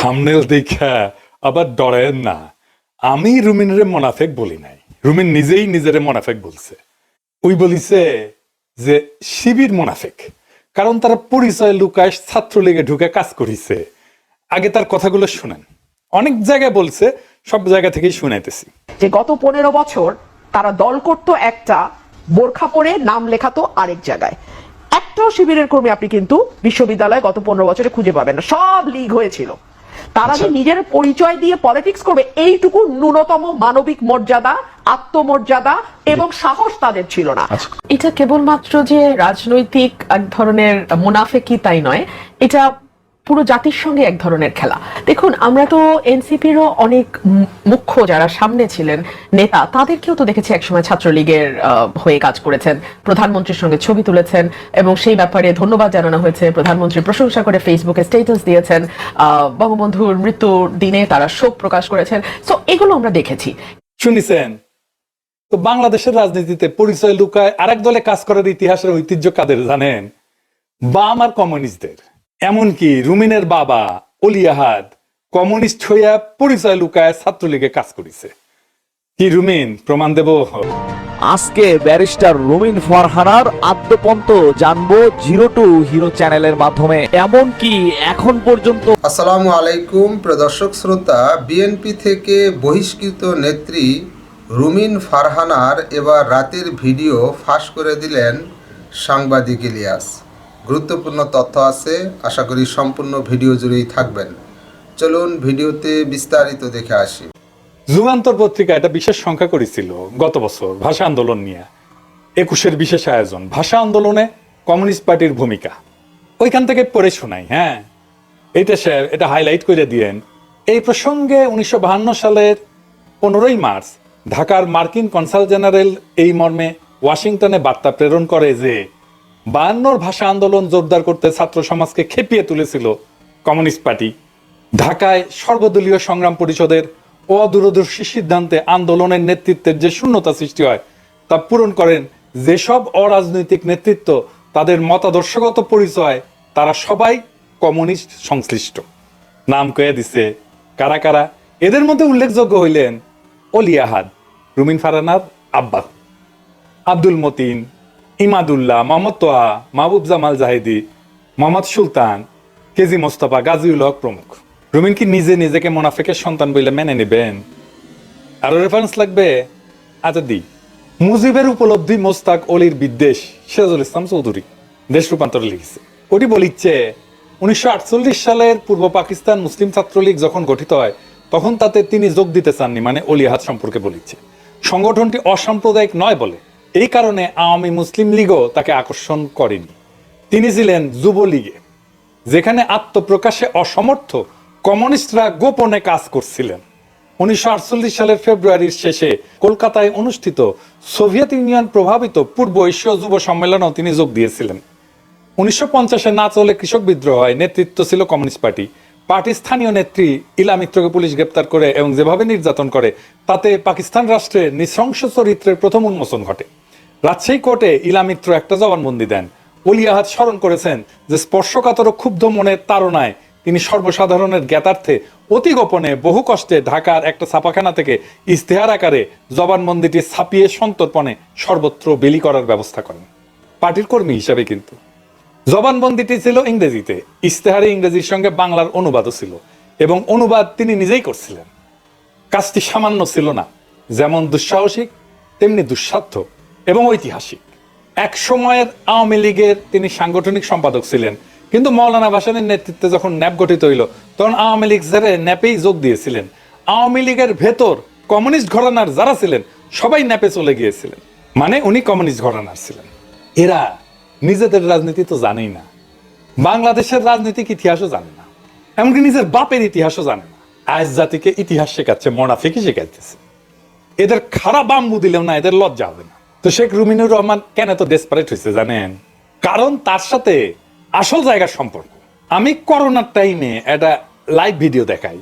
Thumbnail দেখা আবার ডরেন না। আমি রুমিনরে মোনাফেক বলি নাই, রুমিন নিজেই নিজেরে মোনাফেক বলছে। ওই বলিছে যে শিবির মোনাফেক, কারণ তারা পরিচয় লুকায় ছাত্রলীগে ঢুকে কাজ করিছে। আগে তার কথাগুলো শুনেন, অনেক জায়গায় বলছে, সব জায়গা থেকেই শুনাইতেছি। যে গত 15 বছর তারা দল করতো একটা, বোরখা পরে নাম লেখাতো আরেক জায়গায়। একটাও শিবিরের কর্মী আপনি কিন্তু বিশ্ববিদ্যালয়ে গত 15 বছরে খুঁজে পাবেন না, সব লীগ হয়েছিল। তারা যে নিজের পরিচয় দিয়ে পলিটিক্স করবে এইটুকু ন্যূনতম মানবিক মর্যাদা, আত্মমর্যাদা এবং সাহস তাদের ছিল না। এটা কেবলমাত্র যে রাজনৈতিক এক ধরনের মুনাফেকি তাই নয়, এটা পুরো জাতির সঙ্গে এক ধরনের খেলা। দেখুন, আমরা তো এনসিপিরও অনেক মুখ্য যারা সামনে ছিলেন নেতা, তাদেরকেও তো দেখেছি একসময় ছাত্রলীগের হয়ে কাজ করেছেন, প্রধানমন্ত্রীর সঙ্গে ছবি তুলেছেন এবং সেই ব্যাপারে ধন্যবাদ জানানো হয়েছে, প্রধানমন্ত্রী প্রশংসা করে ফেসবুকে স্ট্যাটাস দিয়েছেন, বঙ্গবন্ধুর মৃত্যুর দিনে তারা শোক প্রকাশ করেছেন। সো এগুলো আমরা দেখেছি। শুনিছেন তো, বাংলাদেশের রাজনীতিতে পরিচয় লুকায় আরেক দলে কাজ করার ইতিহাসের ঐতিহ্য কাদের জানেন? বাম আর কমিউনিস্টদের। এমনকি রুমিনের বাবা অলি আহাদ কমিউনিস্ট হইয়া পরিচয় লুকায় ছাত্রলীগে কাজ করেছে। কি রুমিন, প্রমাণ দেব? আজকে ব্যারিস্টার রুমিন ফারহানার আদ্যপন্ত জানবো জিরো টু হিরো চ্যানেলের মাধ্যমে। এমনকি এখন পর্যন্ত আসসালামু আলাইকুম প্রদর্শক শ্রোতা, বিএনপি থেকে বহিষ্কৃত নেত্রী রুমিন ফারহানার এবার রাতের ভিডিও ফাঁস করে দিলেন সাংবাদিক ইলিয়াস। গুরুত্বপূর্ণ তথ্য আছে, আশা করি সম্পূর্ণ ভিডিও জুড়েই থাকবেন। চলুন ভিডিওতে বিস্তারিত দেখে আসি। যুগান্তর পত্রিকা একটা বিশেষ সংখ্যা করেছিল গত বছর ভাষা আন্দোলন নিয়ে, 21-এর বিশেষ আয়োজন ভাষা আন্দোলনে কমিউনিস্ট পার্টির ভূমিকা। ওইখান থেকে পড়ে শোনাই। হ্যাঁ, এটা হাইলাইট করে দিয়েন। এই প্রসঙ্গে 1952 সালের 15ই মার্চ ঢাকার মার্কিন কনসাল জেনারেল এই মর্মে ওয়াশিংটনে বার্তা প্রেরণ করে যে 52 ভাষা আন্দোলন জোরদার করতে ছাত্র সমাজকে খেপিয়ে তুলেছিল কমিউনিস্ট পার্টি। ঢাকায় সর্বদলীয় সংগ্রাম পরিষদের অদূরদর্শী সিদ্ধান্তে আন্দোলনের নেতৃত্বের যে শূন্যতা সৃষ্টি হয় তা পূরণ করেন যেসব অরাজনৈতিক নেতৃত্ব, তাদের মতাদর্শগত পরিচয় তারা সবাই কমিউনিস্ট সংশ্লিষ্ট। নাম কয়ে দিছে কারা কারা। এদের মধ্যে উল্লেখযোগ্য হইলেন অলি আহাদ, রুমিন ফারহানার আব্বা, আব্দুল মতিন, ইমাদুল্লাহ, মোহাম্মদ তোহা, মাহবুব জামাল জাহিদি, মোহাম্মদ সুলতান, কেজি মোস্তফা, গাজীউল হক প্রমুখ। রুমিন কি নিজেকে মোনাফেকের সন্তান বলে মেনে নেবেন? আরো রেফারেন্স লাগবে? আচ্ছা দি, মুজিবের উপলব্ধি মোস্তাক অলির বিদ্বেষ, সিরাজুল ইসলাম চৌধুরী দেশ রূপান্তর লিখেছে। ওটি বলিচ্ছে 1948 সালের পূর্ব পাকিস্তান মুসলিম ছাত্রলীগ যখন গঠিত হয় তখন তাতে তিনি যোগ দিতে চাননি, মানে অলি আহাদ সম্পর্কে বলিচ্ছে। সংগঠনটি অসাম্প্রদায়িক নয় বলে এই কারণে আওয়ামী মুসলিম লীগও তাকে আকর্ষণ করেনি। তিনি ছিলেন যুবলীগে, যেখানে আত্মপ্রকাশে অসমর্থ কমিউনিস্টরা গোপনে কাজ করছিলেন। 1948 সালের ফেব্রুয়ারির শেষে কলকাতায় অনুষ্ঠিত সোভিয়েত ইউনিয়ন প্রভাবিত পূর্ব এশীয় যুব সম্মেলনেও তিনি যোগ দিয়েছিলেন। 1950-এ না চলে কৃষক বিদ্রোহ হয়, নেতৃত্ব ছিল কমিউনিস্ট পার্টি। পার্টির স্থানীয় নেত্রী ইলা মিত্রকে পুলিশ গ্রেপ্তার করে এবং যেভাবে নির্যাতন করে তাতে পাকিস্তান রাষ্ট্রের নৃশংস চরিত্রের প্রথম উন্মোচন ঘটে। রাজশাহী কোর্টে ইলা মিত্র একটা জবানবন্দি দেন। অলি আহাদ স্মরণ করেছেন যে স্পর্শকাতর ও ক্ষুব্ধ মনের তাড়নায় তিনি সর্বসাধারণের জ্ঞাতার্থে অতি গোপনে বহু কষ্টে ঢাকার একটা ছাপাখানা থেকে ইস্তেহার আকারে জবানবন্দিটি ছাপিয়ে সন্তর্পণে সর্বত্র বিলি করার ব্যবস্থা করেন। পার্টির কর্মী হিসাবে কিন্তু জবানবন্দিটি ছিল ইংরেজিতে, ইস্তেহারে ইংরেজির সঙ্গে বাংলার অনুবাদও ছিল এবং অনুবাদ তিনি নিজেই করছিলেন। কাজটি সামান্য ছিল না, যেমন দুঃসাহসিক তেমনি দুঃসাধ্য এবং ঐতিহাসিক। এক সময়ের আওয়ামী লীগের তিনি সাংগঠনিক সম্পাদক ছিলেন, কিন্তু মৌলানা ভাসানীর নেতৃত্বে যখন ন্যাপ গঠিত হইল তখন আওয়ামী লীগ ছেড়ে ন্যাপেই যোগ দিয়েছিলেন। আওয়ামী লীগের ভেতর কমিউনিস্ট ঘরানার যারা ছিলেন সবাই ন্যাপে চলে গিয়েছিলেন, মানে উনি কমিউনিস্ট ঘরানার ছিলেন। এরা নিজেদের রাজনীতি তো জানেই না, বাংলাদেশের রাজনৈতিক ইতিহাসও জানে না, এমনকি নিজের বাপের ইতিহাসও জানে না। আজ জাতিকে ইতিহাস শেখাচ্ছে, মোনাফিকি শেখাইতেছে। এদের খারাপ বাম্বু দিলেও না, এদের লজ্জা হবে না। তো শেখ রুমিনুর রহমান কেন তো ডেসপারেট হয়েছে জানেন? কারণ তার সাথে আসল জায়গার সম্পর্ক। আমি করোনার টাইমে একটা লাইভ ভিডিও দেখাই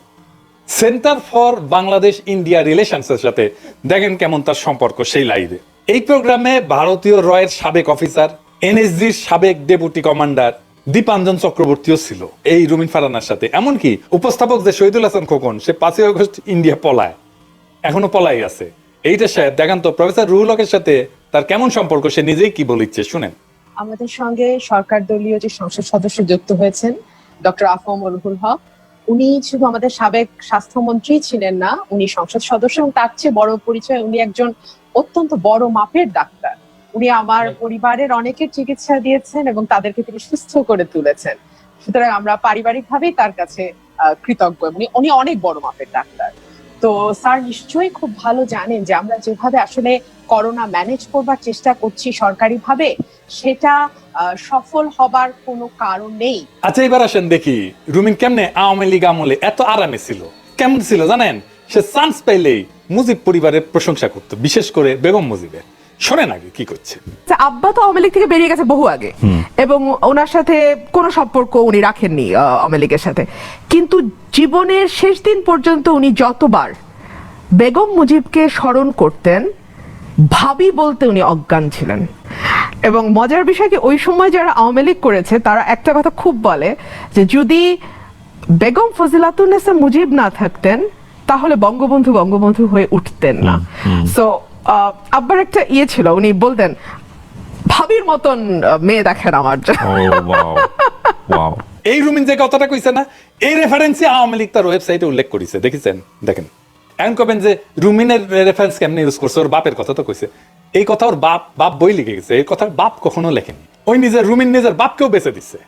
সেন্টার ফর বাংলাদেশ ইন্ডিয়া রিলেশনসের সাথে, দেখেন কেমন তার সম্পর্ক সেই লাইভে। এই প্রোগ্রামে ভারতীয় রয়ের সাবেক অফিসার, এনএসজির সাবেক ডেপুটি কমান্ডার দীপাঞ্জন চক্রবর্তীও ছিল এই রুমিন ফারহানার সাথে। এমনকি উপস্থাপক যে শহীদুল হাসান খোকন, সে 5ই আগস্ট ইন্ডিয়া পলায়, এখনো পলাই আছে। এইটা সাহেব দেখান তো প্রফেসর রুহুল হকের সাথে তার কেমন সম্পর্ক, সে নিজেই কি বলিচ্ছে শুনেন। আমাদের সঙ্গে সরকার দলীয় যে সংসদ সদস্য যুক্ত হয়েছেন ডক্টর আফম রুহুল হক, উনি শুধু আমাদের সাবেক স্বাস্থ্যমন্ত্রী ছিলেন না, উনি সংসদ সদস্য এবং তার চেয়ে বড় পরিচয় উনি একজন অত্যন্ত বড় মাপের ডাক্তার। উনি আমার পরিবারের অনেকের চিকিৎসা দিয়েছেন এবং তাদেরকে তিনি সুস্থ করে তুলেছেন। সুতরাং আমরা পারিবারিকভাবেই তার কাছে কৃতজ্ঞ। উনি অনেক বড় মাপের ডাক্তার। তো স্যার নিশ্চয়ই খুব ভালো জানেন যে আমরা যেভাবে আসলে করোনা ম্যানেজ করবার চেষ্টা করছি সরকারিভাবে, সেটা সফল হবার কোনো কারণ নেই। আচ্ছা এবার আসেন দেখি রুমিন কেমনে আওয়ামী লীগ আমলে এত আরামে ছিল। কেমন ছিল জানেন? সে চান্স পাইলেই মুজিব পরিবারের প্রশংসা করতো, বিশেষ করে বেগম মুজিবের। শোনেন আগে কি করছে। আব্বা তো আওয়ামী লীগ থেকে বেরিয়ে গেছে বহু আগে, এবং ওনার সাথে কোনো সম্পর্ক উনি রাখেননি আওয়ামী লীগের সাথে। কিন্তু জীবনের শেষ দিন পর্যন্ত উনি যতবার বেগম মুজিবকে স্মরণ করতেন, ভাবি বলতে উনি অজ্ঞান ছিলেন। এবং মজার বিষয় কি, ওই সময় যারা আওয়ামী লীগ করেছে তারা একটা কথা খুব বলে যে যদি বেগম ফজিলাতুন্নেসা মুজিব না থাকতেন তাহলে বঙ্গবন্ধু বঙ্গবন্ধু হয়ে উঠতেন না। সো আব্বার একটা ছিল, উনি বলতেন ভাবির মতন মেয়ে দেখেন আমার। এই রুমিন যে কথাটা কইছে না, এই রেফারেন্সে আওয়ামী লীগ তার ওয়েবসাইটে উল্লেখ করেছে, দেখেছেন? দেখেন এখন কবেন যে রুমিনের রেফারেন্স কেমনে ইউজ করছে, ওর বাপের কথা তো কইছে। এই কথা ওর বাপ বই লিখে গেছে, এই কথা বাপ কখনো লেখেনি। ওই রুমিন নিজের বাপকেও বেঁচে দিচ্ছে,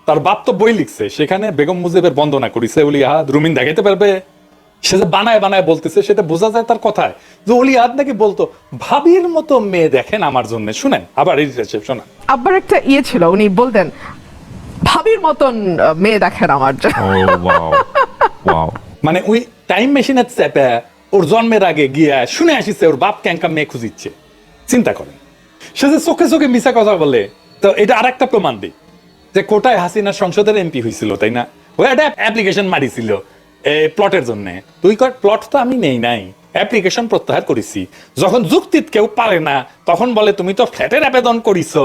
তার বাপ তো বই লিখছে, সেখানে বেগম মুজিবের বন্দনা করেছে। ওলিয়াদ রুমিন দেখাইতে পারবে? সে যে বানায় বানায় বলতেছে সেটা বোঝা যায় তার কথায় যে ওলিয়াদ নাকি বলতো ভাবির মতো মেয়ে দেখেন আমার জন্য। শুনেন আবার এই শোনা। আব্বার একটা ছিল, উনি বলতেন ভাবির মতন মেয়ে দেখেন আমার। মানে ওই টাইম মেশিনের চেপে ওর জন্মের আগে গিয়া শুনে আসিছে ওর বাপ ক্যাঙ্কা মেয়ে খুঁজিচ্ছে। চিন্তা করেন, সে যে চোখে চোখে মিশা কথা বলে। তো এটা আর একটা প্রমাণ দিই যে কোটায় হাসিনা সংসদের এমপি হয়েছিল, তাই না? ওই একটা অ্যাপ্লিকেশন মারিছিল প্লটের জন্য। তুই কর প্লট তো আমি নেই নাই, অ্যাপ্লিকেশন প্রত্যাহার করেছি। যখন যুক্তিত কেউ পারে না তখন বলে তুমি তো ফ্ল্যাটের আবেদন করিছো,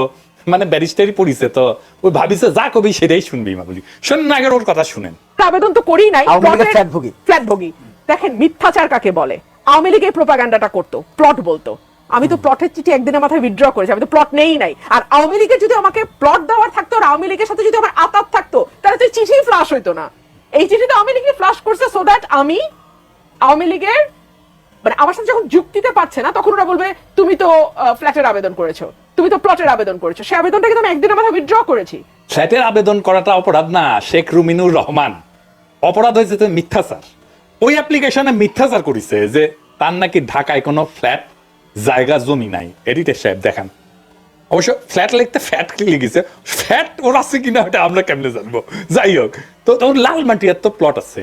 মানে ব্যারিস্টারি পড়িছে, তো ওই ভাবিছে যা কবি সেটাই শুনবি। মা বলি শোনেন আগের ওর কথা শুনেন। আবেদন তো করি নাই, ফ্ল্যাটভোগী। দেখেন মিথ্যাচার কাকে বলে। আওয়ামী লীগ এই প্রোপাগান্ডাটা করতো, প্লট বলতো। আমি তো প্লটের চিঠি একদিনের মাথায় উইথড্র করেছি, আমি তো প্লট নেই নাই। আর আওয়ামী লীগের যদি আমাকে প্লট দেওয়ার থাকতো আর আওয়ামী লীগের সাথে যদি আমার আতাত থাকতো তাহলে তো চিঠি ফ্লাশ হইতো না। এই চিঠিতে আওয়ামী লীগ ফ্লাশ করছে সো দ্যাট আমি আওয়ামী লীগের, মানে আমার সাথে যখন যুক্তিতে পারছে না তখন ওরা বলবে তুমি তো ফ্ল্যাটের আবেদন করেছো, তুমি তো প্লটের আবেদন করেছো। সেই আবেদনটা কিন্তু আমি একদিনের মাথায় উইথড্র করেছি। ফ্ল্যাটের আবেদন করাটা অপরাধ না শেখ রুমিনুর রহমান, অপরাধ হয়েছে তো মিথ্যাচার। ওই অ্যাপ্লিকেশনে মিথ্যাচার করেছে যে তার নাকি ঢাকায় কোনো ফ্ল্যাট জায়গা জমি নাই। এডিটর সাহেব দেখান, অবশ্য ফ্ল্যাট লিখতে ফ্যাট কি লিখেছে, ফ্যাট ওর আছে কিনা ওটা আমরা কেমনে জানবো। যাই হোক, তো ওর লালমাটিয়ার তো প্লট আছে,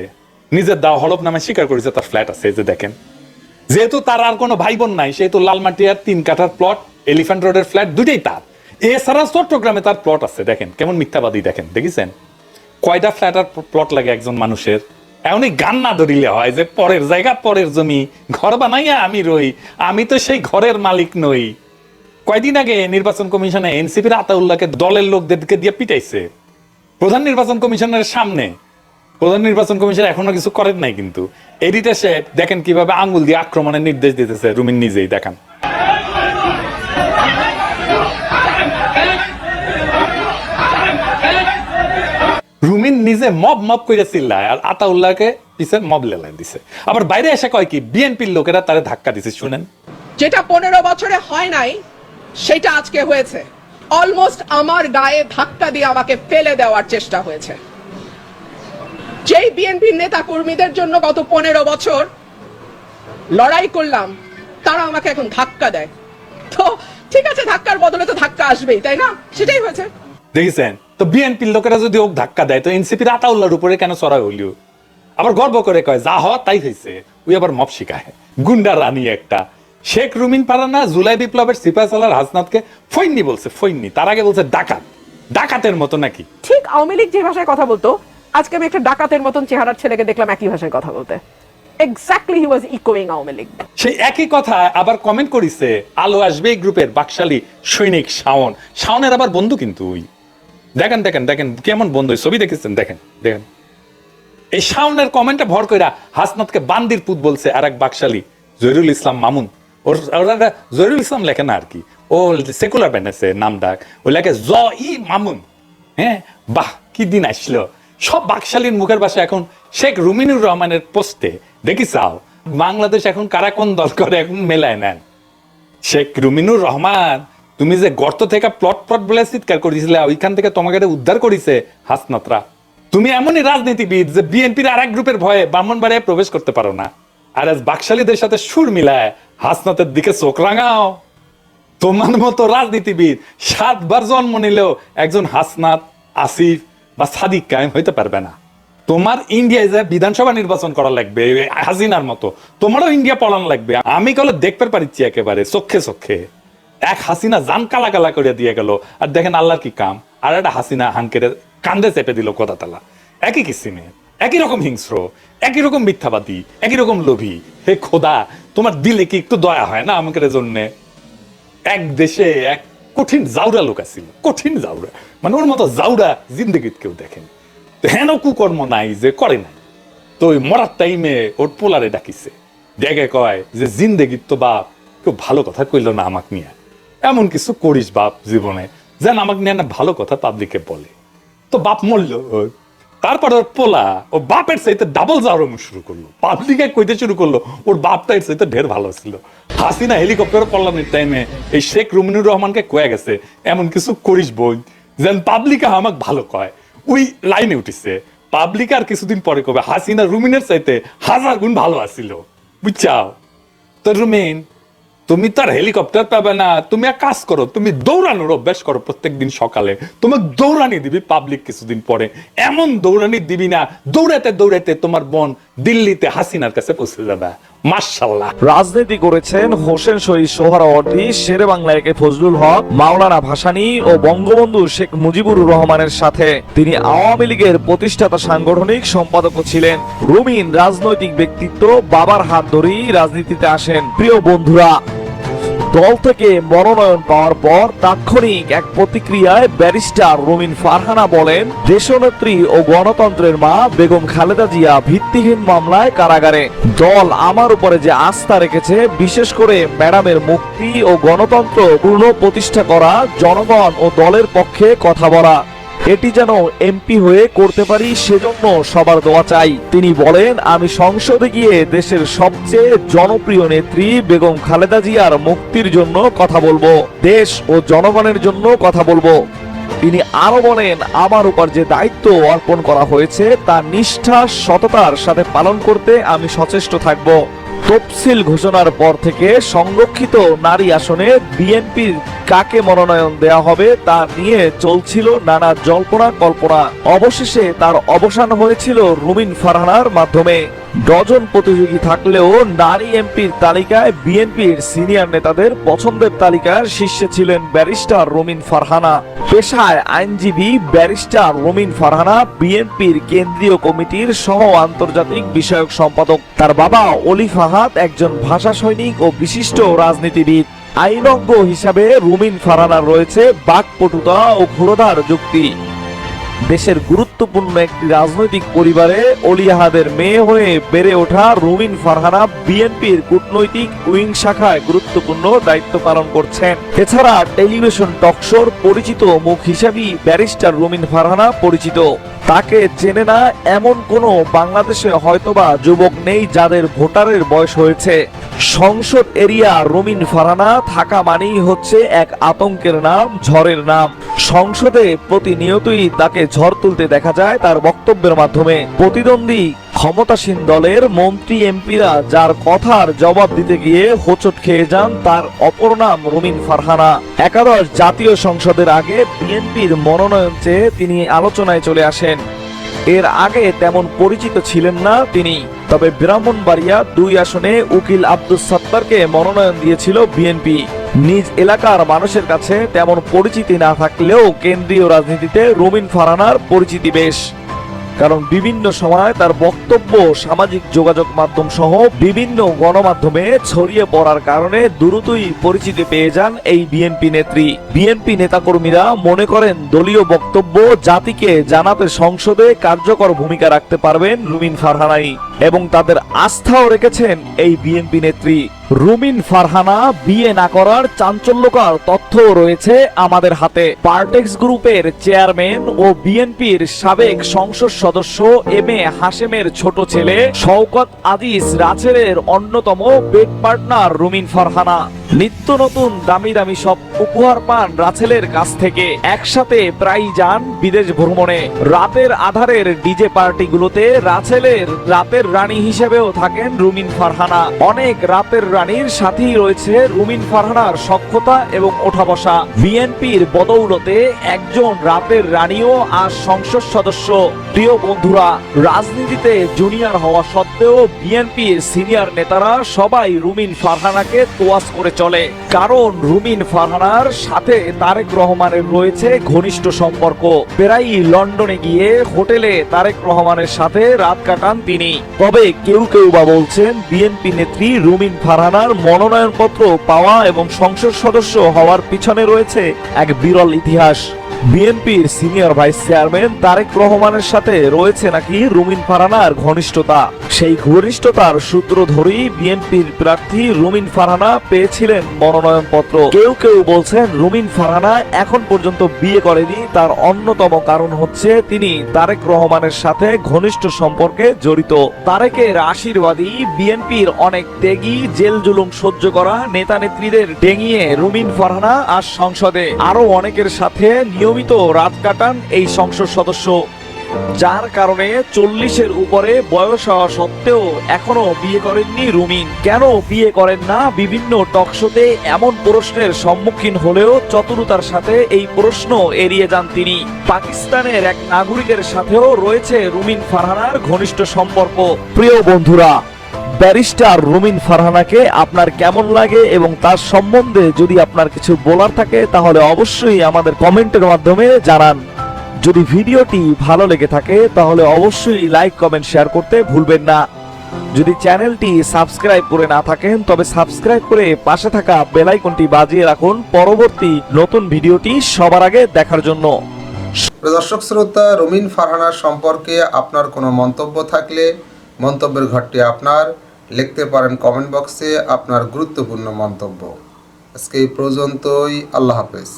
নিজের দাও হলফনামায় স্বীকার করেছে তার ফ্ল্যাট আছে। যে দেখেন, যেহেতু তার আর কোনো ভাই বোন নাই সেহেতু লালমাটিয়ার 3 কাঠার প্লট, এলিফ্যান্ট রোডের ফ্ল্যাট দুইটাই তার। এছাড়া চট্টগ্রামে তার প্লট আছে। দেখেন কেমন মিথ্যাবাদী, দেখেন দেখেছেন কয়টা ফ্ল্যাট আর প্লট লাগে একজন মানুষের। এমনই গান না ধরিলে হয় যে পরের জায়গা পরের জমি, ঘর বানাইয়া আমি রই, আমি তো সেই ঘরের মালিক নই। কয়দিন আগে নির্বাচন কমিশনে এনসিপির আতাউল্লাহকে দলের লোকদেরকে দিয়ে পিটাইছে প্রধান নির্বাচন কমিশনের সামনে। প্রধান নির্বাচন কমিশন এখনো কিছু করেন নাই, কিন্তু এডিটর সাহেব দেখেন কিভাবে আঙ্গুল দিয়ে আক্রমণের নির্দেশ দিতেছে রুমিন নিজেই। দেখান রুমিন নিজে মব মব করে চিল্লায় আর আতাউল্লাহকে পিছে মব লেলাই দিছে। আবার বাইরে এসে কয় কি বিএনপির লোকেরা তারে ধাক্কা দিছে। শুনেন, যেটা 15 বছরে হয় নাই সেটা আজকে হয়েছে। অলমোস্ট আমার গায়ে ধাক্কা দিয়ে আমাকে ফেলে দেওয়ার চেষ্টা হয়েছে। যেই বিএনপির নেতা কর্মীদের জন্য গত 15 বছর লড়াই করলাম তারা আমাকে এখন ধাক্কা দেয়। তো ঠিক আছে, ধাক্কার বদলে তো ধাক্কা আসবেই, তাই না? সেটাই হয়েছে। দেখেছেন তো বিএনপির লোকেরা যদি ওক ধাক্কা দেয় তো এনসিপির আতাউল্লাহর উপরে কেন চড়া হইল? আবার গর্ব করে কয় যা হওয়া তাই হয়েছে। ওই আবার মব শিখায়, গুন্ডা রানী একটা। শেখ রুমিন ফারহানা জুলাই বিপ্লবের সিপাহ সালার হাসনাতকে ফৈন্নি বলছে, ফৈন্নি। তার আগে বলছে ডাকাত, ডাকাতের মতো নাকি। ঠিক আওয়ামী লীগ যে ভাষায় কথা বলতো, আজকে আমি একটা ডাকাতের মতন চেহারার ছেলেকে দেখলাম একই ভাষায় কথা বলতে। এক্স্যাক্টলি হি ওয়াজ ইকোয়িং আওয়ামী লীগ। সেই একই কথা আবার কমেন্ট করিছে আলো আসবে গ্রুপের বাকশালী সৈনিক শাওন। শাওনের আবার বন্ধু কিন্তু ওই দেখেন দেখেন দেখেন কেমন বন্ধু, ছবি দেখেছেন, দেখেন দেখেন। এই শাওনের কমেন্টে ভর কইরা হাসনাতকে বান্দির পুত বলছে আর এক বাকশালী জহিরুল ইসলাম মামুন। ওরা জহিরুল ইসলাম লেখে না আর কি, ও সেকুলার বানাইছে নাম ডাক, ও লেখে মামুন। হ্যাঁ, বাহ কি দিন আসলো। সব বাকশালীর মুখের ভাষা এখন শেখ রুমিনুর রহমানের পোস্টে দেখি চাও বাংলাদেশ এখন কারা কোন দল করে এখন মেলায় নেন। শেখ রুমিনুর রহমান, তুমি যে গর্ত থেকে প্লট বলে চিৎকার করেছিলে, ওইখান থেকে তোমাকে উদ্ধার করেছে হাসনাতরা। তুমি এমনই রাজনীতিবিদ যে বিএনপির আর এক গ্রুপের ভয়ে ব্রাহ্মণবাড়িয়ায় প্রবেশ করতে পারো না, আর আজ বাকশালীদের সাথে সুর মিলায় হাসনাতের দিকে চোখ রাঙাও। তোমার মতো রাজনীতিবিদ 7 বার জন্ম নিলেও একজন হাসনাত, আসিফ বা সাদিক কায়েম হইতে পারবে না। তোমার ইন্ডিয়ায় যে বিধানসভা নির্বাচন করা লাগবে হাসিনার মতো, তোমারও ইন্ডিয়া পড়ানো লাগবে। আমি কলে দেখতে পারিচ্ছি একেবারে চোখে চোখে। এক হাসিনা জান কালা কালা করে দিয়ে গেল, আর দেখেন আল্লাহর কি কাম, আর একটা হাসিনা হাঙ্কের কান্দে চেপে দিল কথা তালা। একই কিসিমে, একই রকম হিংস্র, একই রকম মিথ্যাবাদী, একই রকম লোভী। হে খোদা, তোমার দিলে কি একটু দয়া হয় না আমাদের জন্য? এক দেশে এক কঠিন জাউরা লোক আছিল, কঠিন জাউরা, মানে ওর মতো জাউরা জিন্দগিত কেউ দেখেন। হেন কুকর্ম নাই যে করে নাই। তো ওই মরার টাইমে ওর পোলারে ডাকিছে, ডেকে কয় যে জিন্দগিত তো বাপ কেউ ভালো কথা কইল না আমাকে নিয়ে, এমন কিছু করিস বাপ জীবনে যেন আমাকে নিয়ে না ভালো কথা পাবলিকে বলে। তো বাপ মরল, তারপর ওর পোলা ও বাপের চাইতে ডাবল জাউরামো শুরু করলো, পাবলিকে কইতে শুরু করলো ওর বাপটা এর চাইতে ঢের ভালো ছিল। হাসিনা হেলিকপ্টার কল্যাণের টাইমে এই শেখ রুমিনুর রহমানকে কয়ে গেছে এমন কিছু করিস বই যেন পাবলিকে আমাকে ভালো কয়। ওই লাইনে উঠিছে, পাবলিক আর কিছুদিন পরে কবে হাসিনা রুমিনের চাইতে 1000 গুণ ভালো আছিল, বুঝছাও? তো রুমিন, তুমি তার হেলিকপ্টার পাবে না, তুমি এক কাজ করো, তুমি দৌড়ানোর অভ্যাস করো প্রত্যেকদিন সকালে, তোমাকে দৌড়ানি দিবি পাবলিক কিছুদিন পরে। এমন দৌড়ানি দিবি না, দৌড়াতে দৌড়াতে তোমার বোন দিল্লিতে হাসিনার কাছে পৌঁছে যাবে। মাশাআল্লাহ। রাজনীতি করেছেন হোসেন শহীদ সোহরাওয়ার্দী, শেরে বাংলা একে ফজলুল হক, মাওলানা ভাসানী ও বঙ্গবন্ধু শেখ মুজিবুর রহমানের সাথে। তিনি আওয়ামী লীগের প্রতিষ্ঠাতা সাংগঠনিক সম্পাদক ছিলেন। রুমিন রাজনৈতিক ব্যক্তিত্ব, বাবার হাত ধরেই রাজনীতিতে আসেন। প্রিয় বন্ধুরা, দল থেকে মনোনয়ন পাওয়ার পর তাৎক্ষণিক এক প্রতিক্রিয়ায় ব্যারিস্টার রুমিন ফারহানা বলেন, দেশনেত্রী ও গণতন্ত্রের মা বেগম খালেদা জিয়া ভিত্তিহীন মামলায় কারাগারে। দল আমার উপরে যে আস্থা রেখেছে, বিশেষ করে ম্যাডামের মুক্তি ও গণতন্ত্র পুনঃপ্রতিষ্ঠা করা, জনগণ ও দলের পক্ষে কথা বলা, এটি যেন এমপি হয়ে করতে পারি, সেজন্য সবার দোয়া চাই। তিনি বলেন, আমি সংসদে গিয়ে দেশের সবচেয়ে জনপ্রিয় নেত্রী বেগম খালেদা জিয়ার মুক্তির জন্য কথা বলবো, দেশ ও জনগণের জন্য কথা বলবো। তিনি আরো বলেন, আমার উপর যে দায়িত্ব অর্পণ করা হয়েছে তা নিষ্ঠা সততার সাথে পালন করতে আমি সচেষ্ট থাকব। তফসিল ঘোষণার পর থেকে সংরক্ষিত নারী আসনে বিএনপির কাকে মনোনয়ন দেয়া হবে তা নিয়ে চলছিল নানা জল্পনা কল্পনা। অবশেষে তার অবসান হয়েছিল রুমিন ফারহানার মাধ্যমে। ডজন প্রতিযোগী থাকলেও নারী এমপির তালিকায় বিএনপির সিনিয়র নেতাদের পছন্দের তালিকার শীর্ষে ছিলেন ব্যারিস্টার রুমিন ফারহানা। পেশায় আইনজীবী ব্যারিস্টার রুমিন ফারহানা বিএনপির কেন্দ্রীয় কমিটির সহ আন্তর্জাতিক বিষয়ক সম্পাদক। তার বাবা অলি ফাহাদ একজন ভাষা সৈনিক ও বিশিষ্ট রাজনীতিবিদ। আইনজ্ঞ হিসাবে রুমিন ফারহানার রয়েছে বাকপটুতা ও ক্ষুরধার যুক্তি। দেশের গুরুত্বপূর্ণ একটি রাজনৈতিক পরিবারে অলিয়াহাদের মেয়ে হয়ে বেড়ে ওঠা রুমিন ফারহানা বিএনপির কূটনৈতিক উইং শাখায় গুরুত্বপূর্ণ দায়িত্ব পালন করছেন। এছাড়া টেলিভিশন টকশোর পরিচিত মুখ হিসাবেই ব্যারিস্টার রুমিন ফারহানা পরিচিত। তাকে চেনে না এমন কোনো বাংলাদেশে হয়তোবা যুবক নেই যাদের ভোটারের বয়স হয়েছে। সংসদ এরিয়া রুমিন ফারহানা থাকা মানেই হচ্ছে এক আতঙ্কের নাম, ঝড়ের নাম। সংসদে প্রতিনিয়তই তাকে ঝড় তুলতে দেখা যায় তার বক্তব্যের মাধ্যমে। প্রতিদ্বন্দ্বী ক্ষমতাসীন দলের মন্ত্রী এমপিরা যার কথার জবাব দিতে গিয়ে হোঁচট খেয়ে যান, তার অপর নাম রুমিন ফারহানা। একাদশ জাতীয় সংসদের আগে বিএনপির মনোনয়ন চেয়ে তিনি আলোচনায় চলে আসেন। এর আগে তেমন পরিচিত ছিলেন না তিনি, তবে ব্রাহ্মণবাড়িয়া 2 আসনে উকিল আব্দুস সাত্তারকে মনোনয়ন দিয়েছিল বিএনপি। নিজ এলাকার মানুষের কাছে তেমন পরিচিতি না থাকলেও কেন্দ্রীয় রাজনীতিতে রুমিন ফারহানার পরিচিতি বেশ। কারণ বিভিন্ন সময় তার বক্তব্য সামাজিক যোগাযোগ মাধ্যম সহ বিভিন্ন গণমাধ্যমে ছড়িয়ে পড়ার কারণে দ্রুতই পরিচিতি পেয়ে যান এই বিএনপি নেত্রী। বিএনপি নেতাকর্মীরা মনে করেন দলীয় বক্তব্য জাতিকে জানাতে সংসদে কার্যকর ভূমিকা রাখতে পারবেন রুমিন ফারহানাই এবং তাদের আস্থাও রেখেছেন এই বিএনপি নেত্রী। রুমিন ফারহানা বিয়ে না করার চাঞ্চল্যকর তথ্য রয়েছে আমাদের হাতে। পার্টেক্স গ্রুপের চেয়ারম্যান ও বিএনপির সাবেক সংসদ সদস্য এম এ হাশেমের ছোট ছেলে শওকত আজিজ রাছেলের অন্যতম বেড পার্টনার রুমিন ফারহানা। নিত্য নতুন দামি দামি সব উপহার পান রাছেলের কাছ থেকে। একসাথে প্রায় যান বিদেশ ভ্রমণে। রাতের আধারের ডিজে পার্টিগুলোতে রাছেলের রাতের রানী হিসেবেও থাকেন রুমিন ফারহানা। অনেক রাতের রানীর সাথেই রয়েছে রুমিন ফারহানার সখ্যতা এবং ওঠা বসা। বিএনপির বদৌলতে একজন রাতের রানীও আজ সংসদ সদস্য। প্রিয় বন্ধুরা, রাজনীতিতে জুনিয়র হওয়া সত্ত্বেও বিএনপির সিনিয়র নেতারা সবাই রুমিন ফারহানাকে তোয়াজ করে চলে, কারণ রুমিন ফারহানার সাথে তারেক রহমানের রয়েছে ঘনিষ্ঠ সম্পর্ক। প্রায়ই লন্ডনে গিয়ে হোটেলে তারেক রহমানের সাথে রাত কাটান তিনি। তবে কেউ কেউ বা বলছেন বিএনপি নেত্রী রুমিন ফারহানার মনোনয়নপত্র পাওয়া এবং সংসদ সদস্য হওয়ার পিছনে রয়েছে এক বিরল ইতিহাস। বিএনপির সিনিয়র ভাইস চেয়ারম্যান তারেক রহমানের সাথে রয়েছে নাকি রুমিন ফারহানার ঘনিষ্ঠতা। সেই ঘনিষ্ঠতার সূত্র ধরেই বিএনপির প্রার্থী রুমিন ফারহানা পেয়েছিলেন মনোনয়নপত্র। কেউ কেউ বলছেন রুমিন ফারহানা এখন পর্যন্ত বিয়ে করেনি, তার অন্যতম কারণ হচ্ছে তিনি তারেক রহমানের সাথে ঘনিষ্ঠ সম্পর্কে জড়িত। তারেকের আশীর্বাদী বিএনপির অনেক ত্যাগী জেল জুলুম সহ্য করা নেতা নেত্রীদের ডেঙিয়ে রুমিন ফারহানা আজ সংসদে। আরো অনেকের সাথে নিয়মিত রাত কাটান এই সংসদ সদস্য, যার কারণে 40-এর উপরে বয়স হওয়া সত্ত্বেও এখনো বিয়ে করেননি রুমিন। কেন বিয়ে করেন না বিভিন্ন টকশোতে এমন প্রশ্নের সম্মুখীন হলেও চতুরতার সাথে এই প্রশ্ন এড়িয়ে যান তিনি। পাকিস্তানের এক নাগরিকের সাথেও রয়েছে রুমিন ফারহানার ঘনিষ্ঠ সম্পর্ক। প্রিয় বন্ধুরা, ব্যারিস্টার রুমিন ফারহানাকে আপনার কেমন লাগে এবং তার সম্বন্ধে যদি আপনার কিছু বলার থাকে তাহলে অবশ্যই আমাদের কমেন্টের মাধ্যমে জানান। যদি ভিডিওটি ভালো লেগে থাকে তাহলে অবশ্যই লাইক কমেন্ট শেয়ার করতে ভুলবেন না। যদি চ্যানেলটি সাবস্ক্রাইব করে না থাকেন তবে সাবস্ক্রাইব করে পাশে থাকা বেল আইকনটি বাজিয়ে রাখুন পরবর্তী নতুন ভিডিওটি সবার আগে দেখার জন্য। দর্শক শ্রোতা, রুমিন ফারহানার সম্পর্কে আপনার কোনো মন্তব্য থাকলে মন্তব্যের ঘরটি আপনার, লিখতে পারেন কমেন্ট বক্সে আপনার গুরুত্বপূর্ণ মন্তব্য। আজকে এই পর্যন্তই। আল্লাহ হাফেজ।